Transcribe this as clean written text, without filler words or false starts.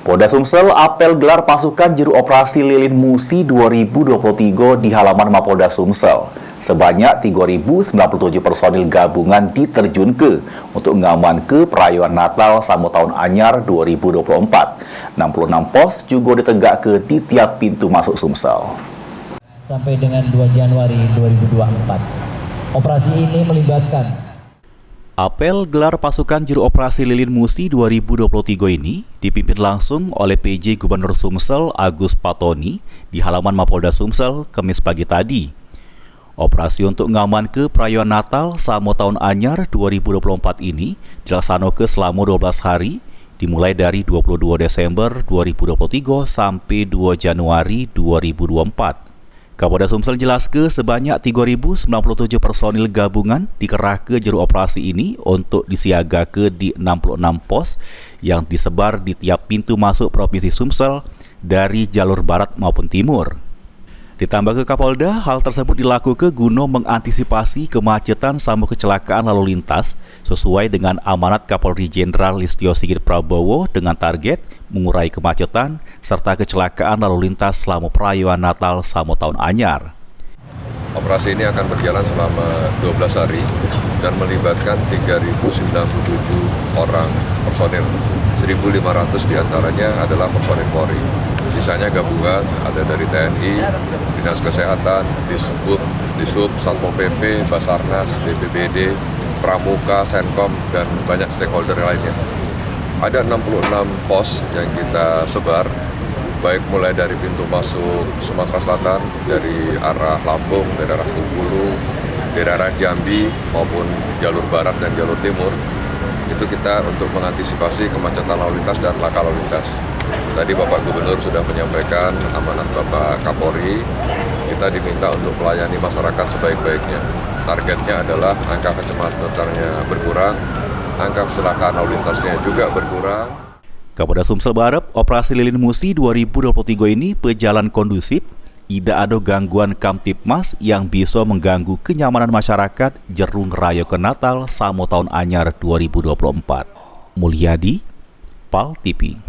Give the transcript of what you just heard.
Polda Sumsel apel gelar pasukan Juru Operasi Lilin Musi 2023 di halaman Mapolda Sumsel. Sebanyak 3.097 personil gabungan diterjunkan untuk mengamankan perayaan Natal sambut tahun anyar 2024. 66 pos juga ditegakkan di tiap pintu masuk Sumsel. Sampai dengan 2 Januari 2024. Operasi ini melibatkan apel gelar pasukan Juru Operasi Lilin Musi 2023 ini dipimpin langsung oleh PJ Gubernur Sumsel Agus Patoni di halaman Mapolda Sumsel Kamis pagi tadi. Operasi untuk ngaman ke perayaan Natal sama tahun anyar 2024 ini dilaksanakan selama 12 hari dimulai dari 22 Desember 2023 sampai 2 Januari 2024. Kapolda Sumsel jelaskan sebanyak 3.097 personil gabungan dikerahkan Juru Operasi ini untuk disiagakan di 66 pos yang disebar di tiap pintu masuk Provinsi Sumsel dari jalur barat maupun timur. Ditambah ke Kapolda, hal tersebut dilakukan guna mengantisipasi kemacetan sama kecelakaan lalu lintas sesuai dengan amanat Kapolri Jenderal Listio Sigit Prabowo dengan target mengurai kemacetan serta kecelakaan lalu lintas selama perayaan Natal sama tahun anyar. Operasi ini akan berjalan selama 12 hari dan melibatkan 3.097 orang personil. 1.500 diantaranya adalah personil Polri. Sisanya gabungan ada dari TNI, Dinas Kesehatan, Disub, Satpol PP, Basarnas, BPBD, Pramuka, Senkom, dan banyak stakeholder lainnya. Ada 66 pos yang kita sebar, baik mulai dari pintu masuk Sumatera Selatan, dari arah Lampung, dari arah Bengkulu, dari arah Jambi, maupun jalur barat dan jalur timur. Itu kita untuk mengantisipasi kemacetan lalu lintas dan laka lalu lintas. Tadi Bapak Gubernur sudah menyampaikan amanat Bapak Kapolri, kita diminta untuk melayani masyarakat sebaik-baiknya. Targetnya adalah angka kemacetannya berkurang, angka kecelakaan lalu lintasnya juga berkurang. Kapolda Sumsel berharap Operasi Lilin Musi 2023 ini berjalan kondusif, tidak ada gangguan Kamtipmas yang bisa mengganggu kenyamanan masyarakat jerung raya ke Natal sama tahun anyar 2024. Mulyadi, PAL TV.